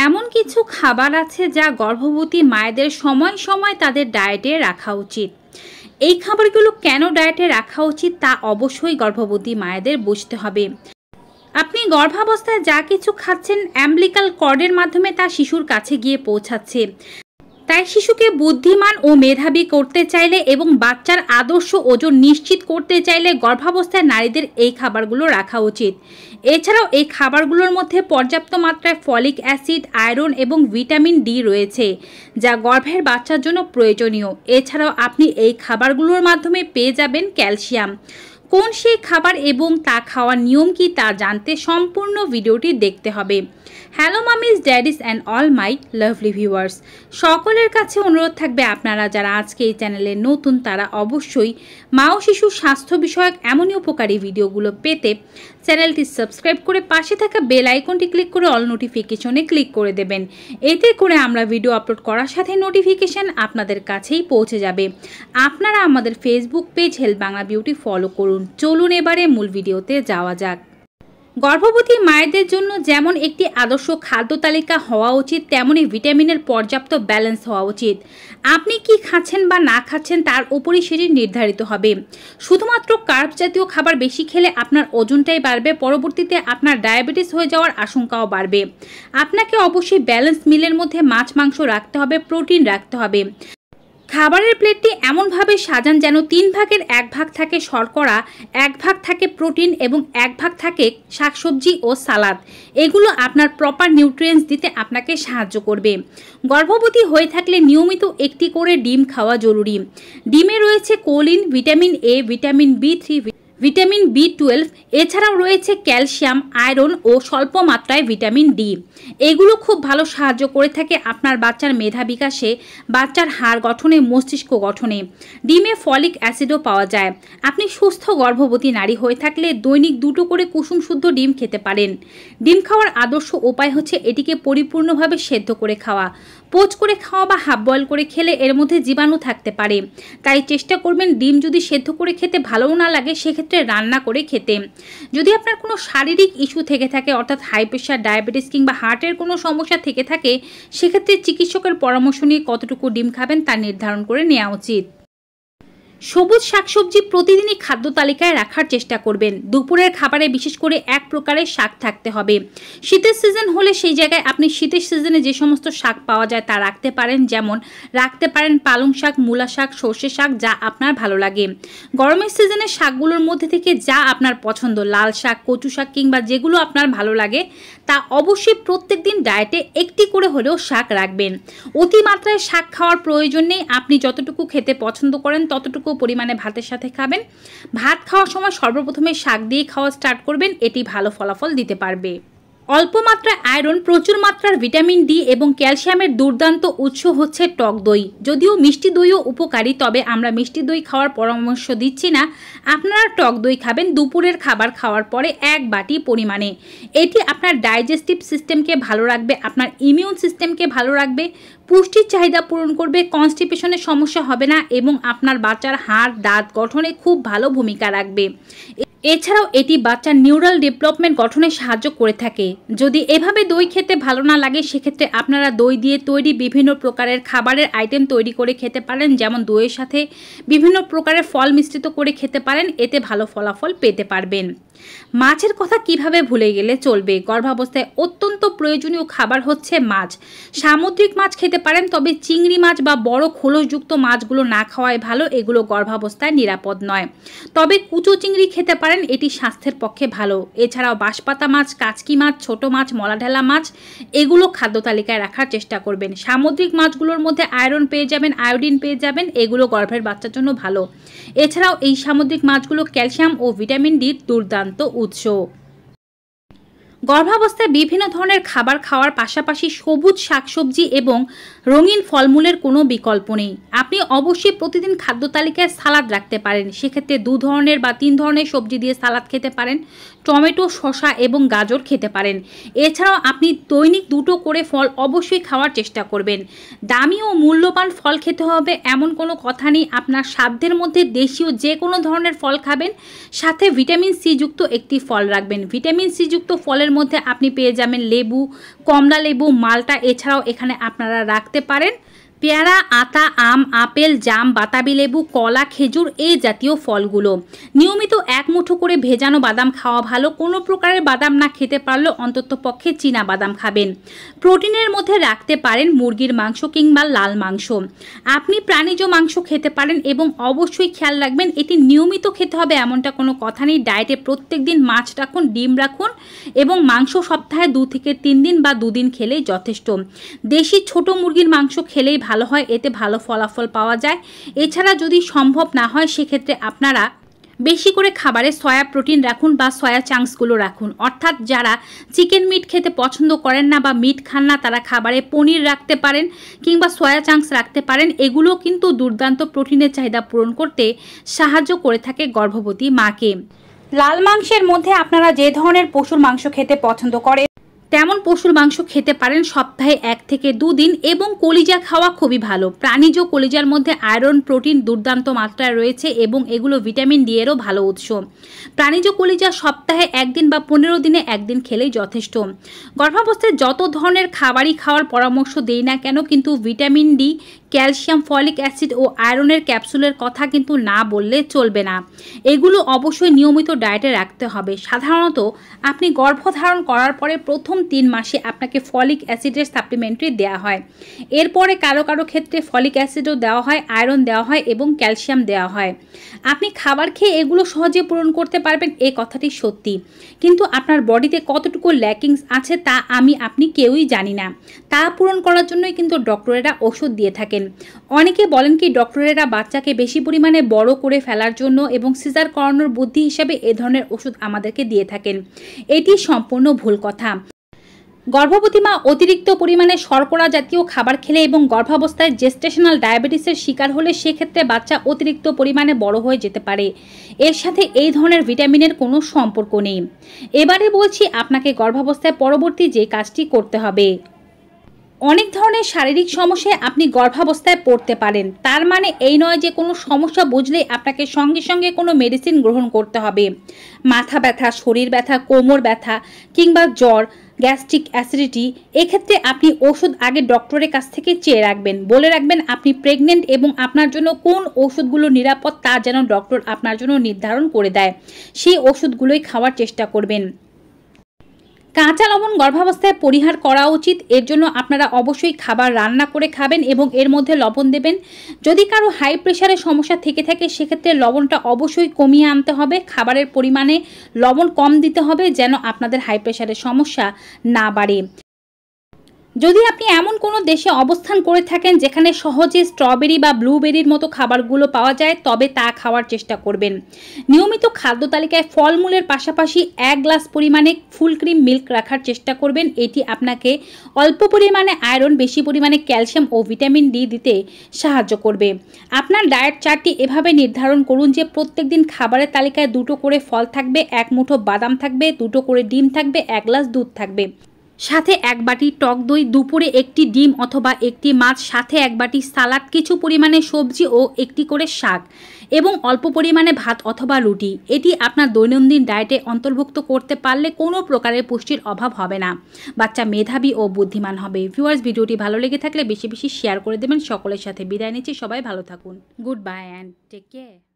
এমন কিছু খাবার আছে যা গর্ভবতী মায়েদের সময় সময় তাদের ডায়েটে রাখা উচিত। এই খাবারগুলো কেন ডায়েটে রাখা উচিত তা অবশ্যই গর্ভবতী মায়েদের বুঝতে হবে। আপনি গর্ভাবস্থায় যা কিছু খাচ্ছেন অ্যাম্বিলিক্যাল কর্ডের মাধ্যমে তা শিশুর কাছে গিয়ে পৌঁছাচ্ছে। তাই শিশুকে বুদ্ধিমান ও মেধাবী করতে চাইলে এবং বাচ্চার আদর্শ ওজন নিশ্চিত করতে চাইলে গর্ভাবস্থায় নারীদের এই খাবারগুলো রাখা উচিত। এছাড়াও এই খাবারগুলোর মধ্যে পর্যাপ্ত মাত্রায় ফলিক অ্যাসিড, আয়রন এবং ভিটামিন ডি রয়েছে, যা গর্ভের বাচ্চার জন্য প্রয়োজনীয়। এছাড়াও আপনি এই খাবারগুলোর মাধ্যমে পেয়ে যাবেন ক্যালসিয়াম। কোন সেই খাবার এবং তা খাওয়ার নিয়ম কি তা জানতে সম্পূর্ণ ভিডিওটি দেখতে হবে। Hello মামিজ, daddy's and all my lovely viewers, সকলের কাছে অনুরোধ থাকবে আপনারা যারা আজকে এই চ্যানেলে নতুন তারা অবশ্যই মা ও শিশু স্বাস্থ্য বিষয়ক এমনই উপকারী ভিডিওগুলো পেতে চ্যানেলটি সাবস্ক্রাইব করে পাশে থাকা বেল আইকনটি ক্লিক করে অল নোটিফিকেশনে ক্লিক করে দেবেন। এতে করে আমরা ভিডিও আপলোড করার সাথে নোটিফিকেশান আপনাদের কাছেই পৌঁছে যাবে। আপনারা আমাদের Facebook page health Bangla beauty follow করুন। চলুন এবারে মূল ভিডিওতে যাওয়া যাক। গর্ভবতী মায়েদের জন্য যেমন একটি আদর্শ খাদ্য তালিকা হওয়া উচিত, তেমনি ভিটামিনের পর্যাপ্ত ব্যালেন্স হওয়া উচিত। আপনি কি খাচ্ছেন বা না খাচ্ছেন তার উপরই সেটি নির্ধারিত হবে। শুধুমাত্র কার্ব জাতীয় খাবার বেশি খেলে আপনার ওজনটাই বাড়বে, পরবর্তীতে আপনার ডায়াবেটিস হয়ে যাওয়ার আশঙ্কাও বাড়বে। আপনাকে অবশ্যই ব্যালেন্স মিলের মধ্যে মাছ মাংস রাখতে হবে, প্রোটিন রাখতে হবে। খাবারের প্লেটটি এমনভাবে সাজান যেন 3 ভাগের 1 ভাগ থাকে শর্করা, 1 ভাগ থাকে প্রোটিন এবং 1 ভাগ থাকে শাকসবজি ও সালাদ। এগুলো আপনার প্রপার নিউট্রিয়েন্টস দিতে আপনাকে সাহায্য করবে। গর্ভবতী হয়ে থাকলে নিয়মিত একটি করে ডিম খাওয়া জরুরি। ডিমে রয়েছে choline, vitamin A, vitamin বি3, vitamin বি12, এছাড়াও রয়েছে ক্যালসিয়াম, আয়রন ও স্বল্প মাত্রায় ভিটামিন ডি। এগুলো খুব ভালো সাহায্য করে থাকে আপনার বাচ্চার মেধা বিকাশে, বাচ্চার হাড় গঠনে, মস্তিষ্ক গঠনে। ডিমে ফলিক অ্যাসিডও পাওয়া যায়। আপনি সুস্থ গর্ভবতী নারী হয়ে থাকলে দৈনিক 2টো করে কুসুম শুদ্ধ ডিম খেতে পারেন। ডিম খাওয়ার আদর্শ উপায় হচ্ছে এটিকে পরিপূর্ণভাবে সেদ্ধ করে খাওয়া। পোচ করে খাওয়া বা হাফ বয়েল করে খেলে এর মধ্যে জীবাণু থাকতে পারে। তাই চেষ্টা করবেন ডিম যদি সেদ্ধ করে খেতে ভালোও না লাগে সেক্ষেত্রে রান্না করে খেতে। যদি আপনার কোনো শারীরিক ইস্যু থেকে থাকে, অর্থাৎ হাই প্রেশার, ডায়াবেটিস কিংবা হার্টের কোনো সমস্যা থেকে থাকে, সেক্ষেত্রে চিকিৎসকের পরামর্শ নিয়ে কতটুকু ডিম খাবেন তা নির্ধারণ করে নেওয়া উচিত। সবুজ শাকসবজি প্রতিদিনই খাদ্য তালিকায় রাখার চেষ্টা করবেন। দুপুরের খাবারে বিশেষ করে এক প্রকারের শাক থাকতে হবে। শীতের সিজন হলে সেই জায়গায় আপনি শীতের সিজনে যে সমস্ত শাক পাওয়া যায় তা রাখতে পারেন। যেমন রাখতে পারেন পালং শাক, মূলা শাক, সর্ষে শাক, যা আপনার ভালো লাগে। গরমের সিজনের শাকগুলোর মধ্যে থেকে যা আপনার পছন্দ, লাল শাক, কচু শাক কিংবা যেগুলো আপনার ভালো লাগে তা অবশ্যই প্রত্যেক দিন ডায়েটে একটি করে হলেও শাক রাখবেন। অতিমাত্রায় শাক খাওয়ার প্রয়োজন নেই। আপনি যতটুকু খেতে পছন্দ করেন ততটুকু পরিমাণে ভাতের সাথে খাবেন। ভাত খাওয়ার সময় সর্বপ্রথমে শাক দিয়ে খাওয়া স্টার্ট করবেন, এটি ভালো ফলাফল দিতে পারবে। অল্প মাত্রায় আয়রন, প্রচুর মাত্রার ভিটামিন ডি এবং ক্যালসিয়ামের দুর্দান্ত উৎস হচ্ছে টক দই। যদিও মিষ্টি দইও উপকারী, তবে আমরা মিষ্টি দই খাওয়ার পরামর্শ দিচ্ছি না। আপনারা টক দই খাবেন দুপুরের খাবার খাওয়ার পরে 1 বাটি পরিমাণে। এটি আপনার ডাইজেস্টিভ সিস্টেমকে ভালো রাখবে, আপনার ইমিউন সিস্টেমকে ভালো রাখবে, পুষ্টির চাহিদা পূরণ করবে, কনস্টিপেশনের সমস্যা হবে না এবং আপনার বাচ্চার হাড় দাঁত গঠনে খুব ভালো ভূমিকা রাখবে। এছাড়াও এটি বাচ্চার নিউরাল ডেভেলপমেন্ট গঠনে সাহায্য করে থাকে। যদি এভাবে দই খেতে ভালো না লাগে সেক্ষেত্রে আপনারা দই দিয়ে তৈরি বিভিন্ন প্রকারের খাবারের আইটেম তৈরি করে খেতে পারেন। যেমন দইয়ের সাথে বিভিন্ন প্রকারের ফল মিশ্রিত করে খেতে পারেন, এতে ভালো ফলাফল পেতে পারবেন। মাছের কথা কিভাবে ভুলে গেলে চলবে। গর্ভাবস্থায় অত্যন্ত প্রয়োজনীয় খাবার হচ্ছে মাছ। সামুদ্রিক মাছ খেতে পারেন, তবে চিংড়ি মাছ বা বড় খোলসযুক্ত মাছগুলো না খাওয়াই ভালো। এগুলো গর্ভাবস্থায় নিরাপদ নয়। তবে কুচো চিংড়ি খেতে পারেন, এটি স্বাস্থ্যের পক্ষে ভালো। এছাড়াও বাঁশপাতা মাছ, কাচকি মাছ, ছোট মাছ, মলাঢেলা মাছ, এগুলো খাদ্য তালিকায় রাখার চেষ্টা করবেন। সামুদ্রিক মাছগুলোর মধ্যে আয়রন পেয়ে যাবেন, আয়োডিন পেয়ে যাবেন, এগুলো গর্ভের বাচ্চার জন্য ভালো। এছাড়াও এই সামুদ্রিক মাছগুলো ক্যালসিয়াম ও ভিটামিন ডির দুর্দান্ত উৎস। গর্ভাবস্থায় বিভিন্ন ধরনের খাবার খাওয়ার পাশাপাশি সবুজ শাকসবজি এবং রঙিন ফলমূলের কোনো বিকল্প নেই। আপনি অবশ্যই প্রতিদিন খাদ্য তালিকায় সালাদ রাখতে পারেন। সেক্ষেত্রে 2 ধরনের বা 3 ধরনের সবজি দিয়ে সালাদ খেতে পারেন। টমেটো, শসা এবং গাজর খেতে পারেন। এছাড়াও আপনি দৈনিক 2টো করে ফল অবশ্যই খাওয়ার চেষ্টা করবেন। দামি ও মূল্যবান ফল খেতে হবে এমন কোনো কথা নেই। আপনার সাধ্যের মধ্যে দেশীয় যে কোনো ধরনের ফল খাবেন, সাথে ভিটামিন সি যুক্ত একটি ফল রাখবেন। ভিটামিন সি যুক্ত ফলের মধ্যে আপনি পেয়ে যাবেন লেবু, কমলা লেবু, মালটা, এছাড়াও এখানে আপনারা রাখতে পারেন পেয়ারা, আতা, আম, আপেল, জাম, বাতাবি লেবু, কলা, খেজুর এই জাতীয় ফলগুলো। নিয়মিত এক মুঠো করে ভেজানো বাদাম খাওয়া ভালো। কোনো প্রকারের বাদাম না খেতে পারলেও অন্তত পক্ষে চীনা বাদাম খাবেন। প্রোটিনের মধ্যে রাখতে পারেন মুরগির মাংস কিংবা লাল মাংস। আপনি প্রাণীজ মাংস খেতে পারেন এবং অবশ্যই খেয়াল রাখবেন এটি নিয়মিত খেতে হবে এমনটা কোনো কথা নেই। ডায়েটে প্রত্যেক দিন মাছ রাখুন, ডিম রাখুন এবং মাংস সপ্তাহে 2 থেকে 3 দিন বা 2 দিন খেলেই যথেষ্ট। দেশি ছোট মুরগির মাংস খেলেই ভালো হয়, এতে ভালো ফলাফল পাওয়া যায়। এছাড়া যদি সম্ভব না হয় সেক্ষেত্রে আপনারা বেশি করে খাবারে সয়া প্রোটিন রাখুন বা সয়া চাংসগুলো রাখুন। অর্থাৎ যারা চিকেন মিট খেতে পছন্দ করেন না বা মিট খান না তারা খাবারে পনির রাখতে পারেন কিংবা সয়া চাংস রাখতে পারেন। এগুলো কিন্তু দুর্দান্ত প্রোটিনের চাহিদা পূরণ করতে সাহায্য করে থাকে গর্ভবতী মাকে। লাল মাংসের মধ্যে আপনারা যে ধরনের পশুর মাংস খেতে পছন্দ করেন তেমন পশুর মাংস খেতে পারেন সপ্তাহে 1 থেকে 2 দিন এবং কলিজা খাওয়া খুবই ভালো। প্রাণীজ কলিজার মধ্যে আয়রন, প্রোটিন দুর্দান্ত মাত্রায় রয়েছে এবং এগুলো ভিটামিন ডি এরও ভালো উৎস। প্রাণীজ কলিজা সপ্তাহে 1 দিন বা 15 দিনে 1 দিন খেলেই যথেষ্ট। গর্ভাবস্থায় যত ধরনের খাবারই খাওয়ার পরামর্শ দেই না কেন কিন্তু vitamin D, calcium, folic acid ও আয়রনের ক্যাপসুলের কথা কিন্তু না বললে চলবে না। এগুলো অবশ্যই নিয়মিত ডায়েটে রাখতে হবে। সাধারণত আপনি গর্ভধারণ করার পরে প্রথম 3 মাসে আপনাকে ফলিক অ্যাসিডের সাপ্লিমেন্টারি দেওয়া হয়। এরপরে কারো কারো ক্ষেত্রে ফলিক অ্যাসিডও দেওয়া হয়, আয়রন দেওয়া হয় এবং ক্যালসিয়াম দেওয়া হয়। আপনি খাবার খেয়ে এগুলো সহজে পূরণ করতে পারবেন এই কথাটি সত্যি, কিন্তু আপনার বডিতে কতটুকু ল্যাকিংস আছে তা আপনি কেউই জানি না। তা পূরণ করার জন্যই কিন্তু ডক্টরেরা ওষুধ দিয়ে থাকেন। অনেকে বলেন কি ডক্টরেরা বাচ্চাকে বেশি পরিমাণে বড় করে ফেলার জন্য এবং সিজার করানোর বুদ্ধি হিসেবে এ ধরনের ওষুধ আমাদেরকে দিয়ে থাকেন। এটি সম্পূর্ণ ভুল কথা। গর্ভবতী মা অতিরিক্ত পরিমাণে শর্করা জাতীয় খাবার খেলে এবং গর্ভাবস্থায় জেস্টেশনাল ডায়াবেটিসের শিকার হলে সেক্ষেত্রে বাচ্চা অতিরিক্ত পরিমাণে বড় হয়ে যেতে পারে। এর সাথে এই ধরনের ভিটামিনের কোনো সম্পর্ক নেই। এবারে বলছি আপনাকে গর্ভাবস্থায় পরবর্তী যে কাজটি করতে হবে। অনেক ধরনের শারীরিক সমস্যায় আপনি গর্ভাবস্থায় পড়তে পারেন, তার মানে এই নয় যে কোনো সমস্যা বুঝলেই আপনাকে সঙ্গে সঙ্গে কোনো মেডিসিন গ্রহণ করতে হবে। মাথা ব্যথা, শরীর ব্যথা, কোমর ব্যথা কিংবা জ্বর, গ্যাস্ট্রিক অ্যাসিডিটি, এক্ষেত্রে আপনি ওষুধ আগে ডক্টরের কাছ থেকে চেয়ে রাখবেন। বলে রাখবেন আপনি প্রেগনেন্ট এবং আপনার জন্য কোন ওষুধগুলো নিরাপদ তা যেন ডক্টর আপনার জন্য নির্ধারণ করে দেয়। সেই ওষুধগুলোই খাওয়ার চেষ্টা করবেন। কাঁচা লবণ গর্ভাবস্থায় পরিহার করা উচিত। এর জন্য আপনারা অবশ্যই খাবার রান্না করে খাবেন এবং এর মধ্যে লবণ দেবেন। যদি কারো হাই প্রেশারের সমস্যা থেকে থাকে সেক্ষেত্রে লবণটা অবশ্যই কমিয়ে আনতে হবে। খাবারের পরিমাণে লবণ কম দিতে হবে যেন আপনাদের হাই প্রেশারের সমস্যা না বাড়ে। যদি আপনি এমন কোনো দেশে অবস্থান করে থাকেন যেখানে সহজে স্ট্রবেরি বা ব্লুবেরির মতো খাবারগুলো পাওয়া যায় তবে তা খাওয়ার চেষ্টা করবেন। নিয়মিত খাদ্য তালিকায় ফলমূলের পাশাপাশি 1 গ্লাস পরিমাণে ফুল ক্রিম মিল্ক রাখার চেষ্টা করবেন। এটি আপনাকে অল্প পরিমাণে আয়রন, বেশি পরিমাণে ক্যালসিয়াম ও ভিটামিন ডি দিতে সাহায্য করবে। আপনার ডায়েট চার্টটি এভাবে নির্ধারণ করুন যে প্রত্যেকদিন খাবারের তালিকায় 2টো করে ফল থাকবে, 1 মুঠো বাদাম থাকবে, 2টো করে ডিম থাকবে, 1 গ্লাস দুধ থাকবে, সাথে 1 বাটি টক দই, দুপুরে 1টি ডিম অথবা 1টি মাছ, সাথে 1 বাটি সালাড, কিছু পরিমাণে সবজি ও 1টি করে শাক এবং অল্প পরিমাণে ভাত অথবা রুটি। এটি আপনার দৈনন্দিন ডায়েটে অন্তর্ভুক্ত করতে পারলে কোনো প্রকারের পুষ্টির অভাব হবে না। বাচ্চা মেধাবী ও বুদ্ধিমান হবে। ভিউয়ার্স, ভিডিওটি ভালো লেগে থাকলে বেশি বেশি শেয়ার করে দেবেন। সকলের সাথে বিদায় নিচ্ছি। সবাই ভালো থাকুন। Goodbye and take care.